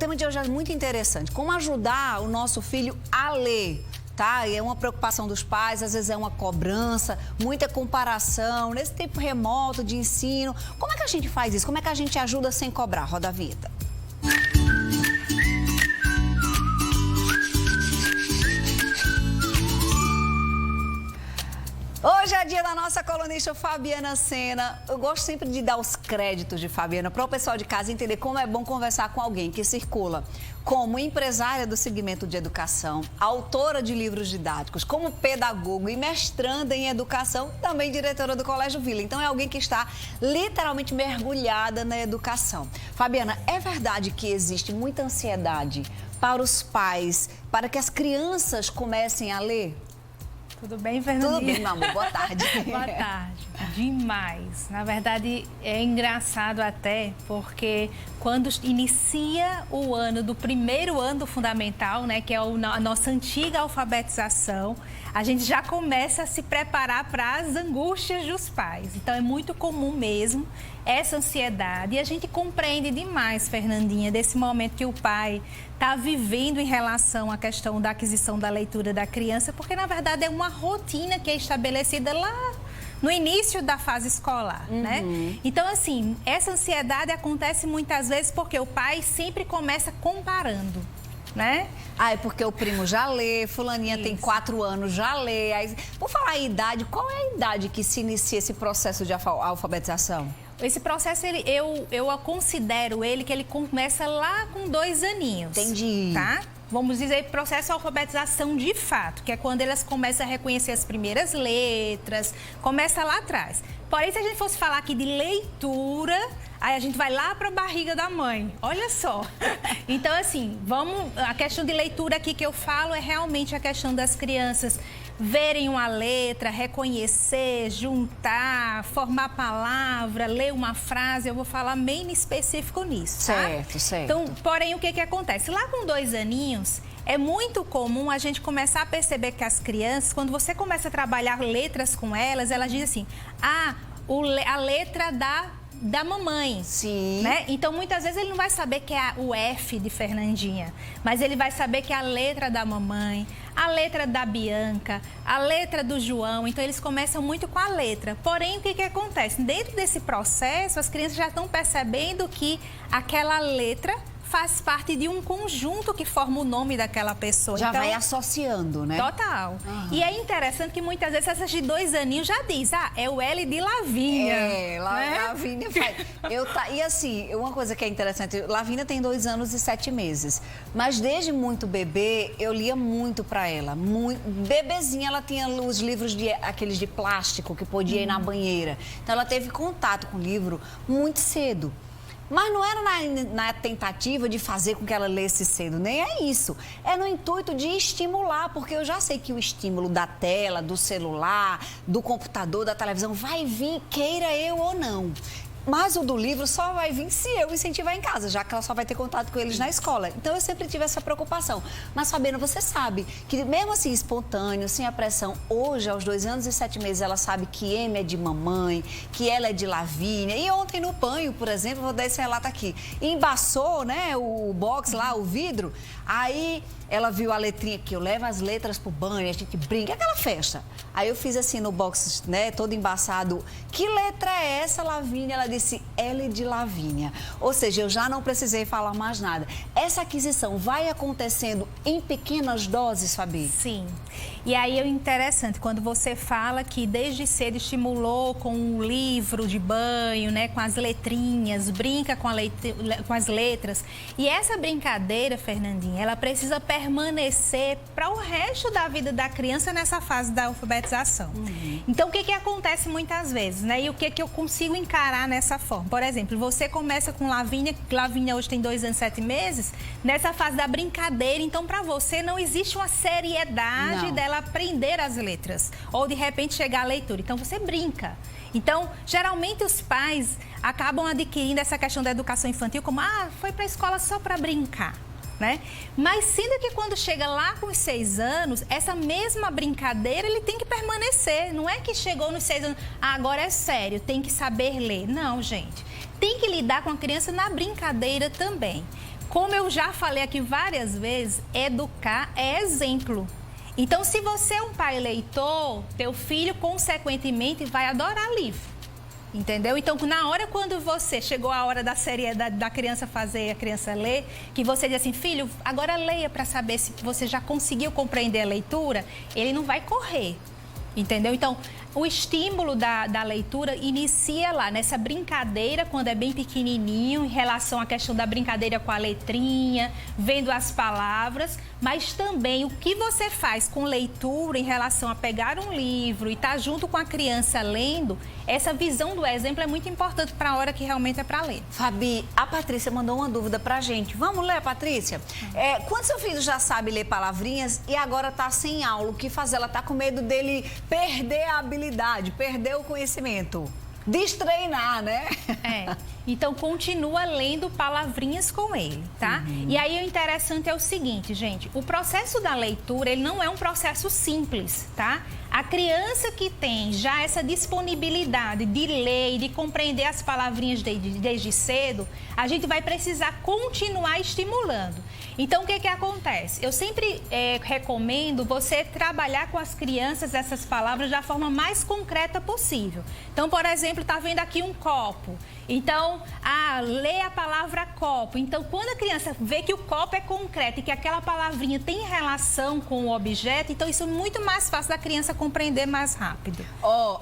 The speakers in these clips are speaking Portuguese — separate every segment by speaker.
Speaker 1: tema de hoje é muito interessante. Como ajudar o nosso filho a ler, tá? E é uma preocupação dos pais, às vezes é uma cobrança, muita comparação, nesse tempo remoto de ensino. Como é que a gente faz isso? Como é que a gente ajuda sem cobrar? Roda a vinheta. Hoje é dia da nossa colunista Fabiana Sena. Eu gosto sempre de dar os créditos de Fabiana para o pessoal de casa entender como é bom conversar com alguém que circula como empresária do segmento de educação, autora de livros didáticos, como pedagogo e mestranda em educação, também diretora do Colégio Vila. Então é alguém que está literalmente mergulhada na educação. Fabiana, é verdade que existe muita ansiedade para os pais, para que as crianças comecem a ler?
Speaker 2: Tudo bem, Fernandinha?
Speaker 1: Tudo bem, meu amor. Boa tarde.
Speaker 2: Boa tarde. Demais. Na verdade, é engraçado até porque quando inicia o ano do primeiro ano do fundamental, né, que é a nossa antiga alfabetização, a gente já começa a se preparar para as angústias dos pais. Então, é muito comum mesmo essa ansiedade. E a gente compreende demais, Fernandinha, desse momento que o pai está vivendo em relação à questão da aquisição da leitura da criança, porque, na verdade, é uma rotina que é estabelecida lá no início da fase escolar, né? Então, assim, essa ansiedade acontece muitas vezes porque o pai sempre começa comparando, né?
Speaker 1: Ah, é porque o primo já lê, fulaninha tem 4 anos, já lê. Aí, por falar em idade, qual é a idade que se inicia esse processo de alfabetização?
Speaker 2: Esse processo, eu considero ele que ele começa lá com 2 aninhos.
Speaker 1: Entendi.
Speaker 2: Tá? Vamos dizer, processo de alfabetização de fato, que é quando elas começam a reconhecer as primeiras letras, começa lá atrás. Porém, se a gente fosse falar aqui de leitura, aí a gente vai lá para a barriga da mãe. Olha só. Então, assim, a questão de leitura aqui que eu falo é realmente a questão das crianças verem uma letra, reconhecer, juntar, formar palavra, ler uma frase. Eu vou falar bem específico nisso, tá?
Speaker 1: Certo, certo.
Speaker 2: Então, porém, o que acontece? Lá com 2 aninhos, é muito comum a gente começar a perceber que as crianças, quando você começa a trabalhar letras com elas, elas dizem assim, a letra da mamãe.
Speaker 1: Sim.
Speaker 2: Né? Então, muitas vezes ele não vai saber que é o F de Fernandinha, mas ele vai saber que é a letra da mamãe, a letra da Bianca, a letra do João. Então, eles começam muito com a letra. Porém, o que acontece? Dentro desse processo, as crianças já estão percebendo que aquela letra faz parte de um conjunto que forma o nome daquela pessoa.
Speaker 1: Já
Speaker 2: então,
Speaker 1: vai associando, né?
Speaker 2: Total. E é interessante que muitas vezes essas de 2 aninhos já diz, é o L de Lavínia.
Speaker 1: É,
Speaker 2: né?
Speaker 1: Lavínia faz. E assim, uma coisa que é interessante, Lavínia tem 2 anos e 7 meses. Mas desde muito bebê, eu lia muito pra ela. Bebezinha, ela tinha os livros aqueles de plástico que podia ir na banheira. Então ela teve contato com o livro muito cedo. Mas não era na tentativa de fazer com que ela lesse cedo, nem é isso. É no intuito de estimular, porque eu já sei que o estímulo da tela, do celular, do computador, da televisão vai vir, queira eu ou não. Mas o do livro só vai vir se eu incentivar em casa, já que ela só vai ter contato com eles na escola. Então, eu sempre tive essa preocupação. Mas, Fabiana, você sabe que mesmo assim, espontâneo, sem a pressão, hoje, aos 2 anos e 7 meses, ela sabe que M é de mamãe, que ela é de Lavínia. E ontem no banho, por exemplo, vou dar esse relato aqui, embaçou, né, o box lá, o vidro, aí ela viu a letrinha que eu levo as letras pro banho, a gente brinca, aquela festa. Aí eu fiz assim no box, né, todo embaçado, que letra é essa, Lavínia? Ela disse L de Lavínia. Ou seja, eu já não precisei falar mais nada. Essa aquisição vai acontecendo em pequenas doses, Fabi?
Speaker 2: Sim. E aí é interessante, quando você fala que desde cedo estimulou com o livro de banho, né, com as letrinhas, brinca com as letras. E essa brincadeira, Fernandinha, ela precisa permanecer para o resto da vida da criança nessa fase da alfabetização. Então, o que acontece muitas vezes, né? E o que eu consigo encarar nessa forma? Por exemplo, você começa com Lavínia, Lavínia hoje tem 2 anos e 7 meses, nessa fase da brincadeira, então para você não existe uma seriedade dela aprender as letras, ou de repente chegar à leitura. Então, você brinca. Então, geralmente os pais acabam adquirindo essa questão da educação infantil como, foi para a escola só para brincar. Né? Mas sendo que quando chega lá com os 6 anos, essa mesma brincadeira ele tem que permanecer. Não é que chegou nos 6 anos, agora é sério, tem que saber ler. Não, gente. Tem que lidar com a criança na brincadeira também. Como eu já falei aqui várias vezes, educar é exemplo. Então, se você é um pai leitor, teu filho, consequentemente, vai adorar livro. Entendeu? Então, na hora quando você chegou a hora da seriedade da criança fazer, a criança ler, que você diz assim, filho, agora leia para saber se você já conseguiu compreender a leitura, ele não vai correr. Entendeu? Então, o estímulo da leitura inicia lá, nessa brincadeira, quando é bem pequenininho, em relação à questão da brincadeira com a letrinha, vendo as palavras, mas também o que você faz com leitura em relação a pegar um livro e estar junto com a criança lendo, essa visão do exemplo é muito importante para a hora que realmente é para ler.
Speaker 1: Fabi, a Patrícia mandou uma dúvida pra gente. Vamos ler, Patrícia? Quando seu filho já sabe ler palavrinhas e agora tá sem aula, o que fazer? Ela tá com medo dele perder a habilidade, perder o conhecimento. Destreinar, né?
Speaker 2: Então, continua lendo palavrinhas com ele, tá? E aí, o interessante é o seguinte, gente. O processo da leitura, ele não é um processo simples, tá? A criança que tem já essa disponibilidade de ler e de compreender as palavrinhas desde cedo, a gente vai precisar continuar estimulando. Então, o que acontece? Eu sempre recomendo você trabalhar com as crianças essas palavras da forma mais concreta possível. Então, por exemplo, tá vendo aqui um copo. Então, lê a palavra copo. Então, quando a criança vê que o copo é concreto e que aquela palavrinha tem relação com o objeto, então isso é muito mais fácil da criança compreender mais rápido.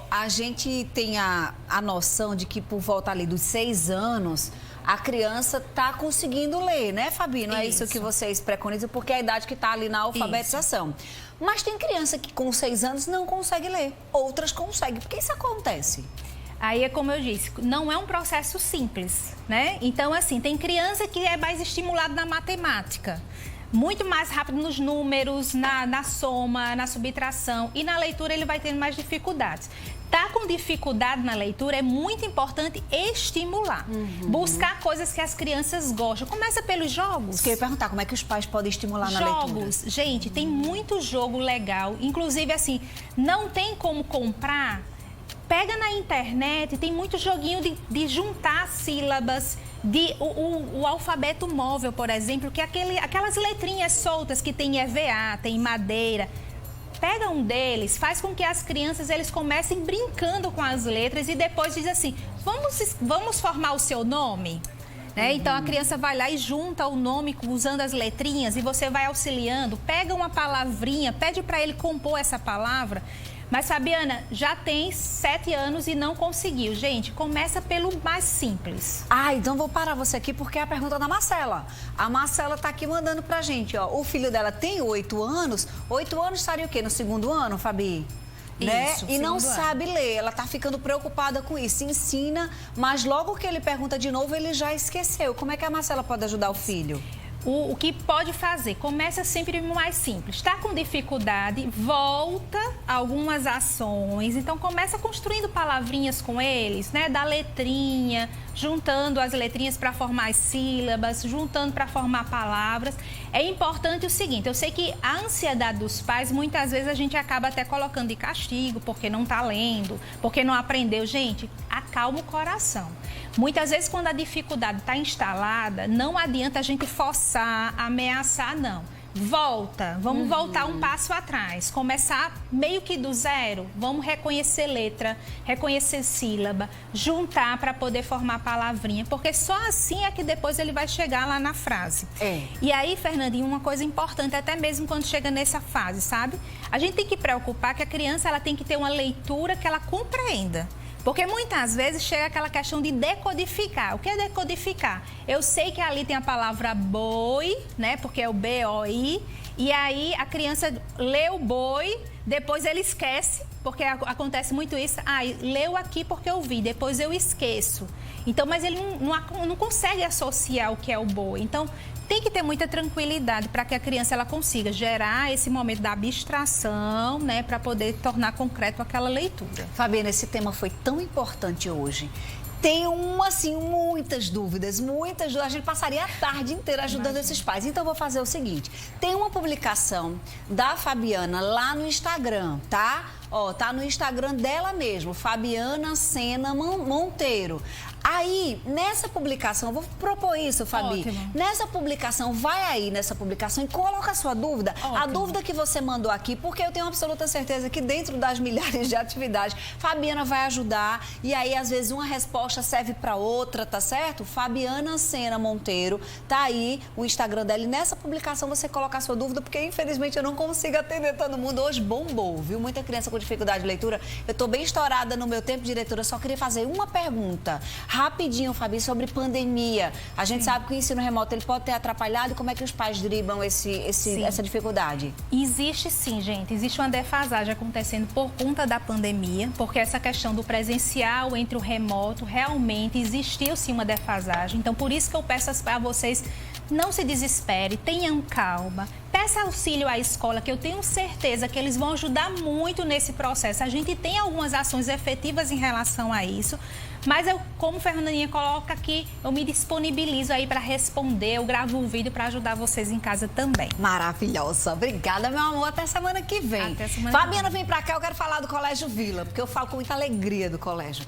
Speaker 1: A gente tem a noção de que por volta ali dos 6 anos, a criança está conseguindo ler, né, Fabi? Não é isso que vocês preconizam, porque é a idade que está ali na alfabetização. Mas tem criança que com 6 anos não consegue ler, outras conseguem. Por que isso acontece?
Speaker 2: Aí é como eu disse, não é um processo simples, né? Então, assim, tem criança que é mais estimulada na matemática, muito mais rápido nos números, na soma, na subtração, e na leitura ele vai tendo mais dificuldades. Tá com dificuldade na leitura, é muito importante estimular. Buscar coisas que as crianças gostam. Começa pelos jogos.
Speaker 1: Eu queria perguntar como é que os pais podem estimular na leitura.
Speaker 2: Jogos, gente, tem muito jogo legal. Inclusive, assim, não tem como comprar. Pega na internet, tem muito joguinho de juntar sílabas, o alfabeto móvel, por exemplo, que é aquelas letrinhas soltas que tem EVA, tem madeira. Pega um deles, faz com que as crianças eles comecem brincando com as letras e depois diz assim, vamos formar o seu nome? Então, a criança vai lá e junta o nome usando as letrinhas e você vai auxiliando. Pega uma palavrinha, pede para ele compor essa palavra. Mas, Fabiana, já tem 7 anos e não conseguiu. Gente, começa pelo mais simples.
Speaker 1: Então vou parar você aqui porque é a pergunta da Marcela. A Marcela tá aqui mandando pra gente, ó. O filho dela tem 8 anos. 8 anos estaria o quê? No 2º ano, Fabi? Né? E não sabe ler, ela tá ficando preocupada com isso. Ensina, mas logo que ele pergunta de novo, ele já esqueceu. Como é que a Marcela pode ajudar o filho?
Speaker 2: O que pode fazer? Começa sempre mais simples. Está com dificuldade, volta algumas ações. Então, começa construindo palavrinhas com eles, né? Da letrinha, juntando as letrinhas para formar as sílabas, juntando para formar palavras. É importante o seguinte, eu sei que a ansiedade dos pais, muitas vezes a gente acaba até colocando de castigo, porque não está lendo, porque não aprendeu. Gente, acalma o coração. Muitas vezes, quando a dificuldade está instalada, não adianta a gente forçar, ameaçar, não. Volta, vamos voltar um passo atrás, começar meio que do zero, vamos reconhecer letra, reconhecer sílaba, juntar para poder formar palavrinha, porque só assim é que depois ele vai chegar lá na frase. E aí, Fernandinho, uma coisa importante, até mesmo quando chega nessa fase, sabe? A gente tem que preocupar que a criança ela tem que ter uma leitura que ela compreenda. Porque muitas vezes chega aquela questão de decodificar. O que é decodificar? Eu sei que ali tem a palavra boi, né? Porque é o B-O-I. E aí a criança lê o boi, depois ele esquece, porque acontece muito isso. Leu aqui porque eu vi, depois eu esqueço. Então, mas ele não consegue associar o que é o boi. Então, tem que ter muita tranquilidade para que a criança ela consiga gerar esse momento da abstração, né, para poder tornar concreto aquela leitura.
Speaker 1: Fabiana, esse tema foi tão importante hoje. Tem muitas dúvidas. A gente passaria a tarde inteira ajudando esses pais. Então, eu vou fazer o seguinte. Tem uma publicação da Fabiana lá no Instagram, tá? Ó, tá no Instagram dela mesmo, Fabiana Sena Monteiro. Aí, nessa publicação, eu vou propor isso, Fabi.
Speaker 2: Ótimo.
Speaker 1: Nessa publicação, vai aí nessa publicação e coloca a sua dúvida.
Speaker 2: Ótimo.
Speaker 1: A dúvida que você mandou aqui, porque eu tenho absoluta certeza que dentro das milhares de atividades, Fabiana vai ajudar. E aí, às vezes, uma resposta serve para outra, tá certo? Fabiana Sena Monteiro, tá aí o Instagram dela. E nessa publicação você coloca a sua dúvida, porque infelizmente eu não consigo atender todo mundo. Hoje bombou, viu? Muita criança com dificuldade de leitura. Eu tô bem estourada no meu tempo de leitura, só queria fazer uma pergunta. Rapidinho, Fabi, sobre pandemia. A gente sabe que o ensino remoto ele pode ter atrapalhado. Como é que os pais driblam essa dificuldade?
Speaker 2: Existe sim, gente. Existe uma defasagem acontecendo por conta da pandemia, porque essa questão do presencial entre o remoto, realmente existiu sim uma defasagem. Então, por isso que eu peço a vocês, não se desespere, tenham calma. Peça auxílio à escola, que eu tenho certeza que eles vão ajudar muito nesse processo. A gente tem algumas ações efetivas em relação a isso, mas eu, como Fernandinha coloca aqui, eu me disponibilizo aí para responder, eu gravo um vídeo para ajudar vocês em casa também.
Speaker 1: Maravilhosa. Obrigada, meu amor. Até semana que vem.
Speaker 2: Até semana
Speaker 1: Fabiana, vem pra cá, eu quero falar do Colégio Vila, porque eu falo com muita alegria do colégio.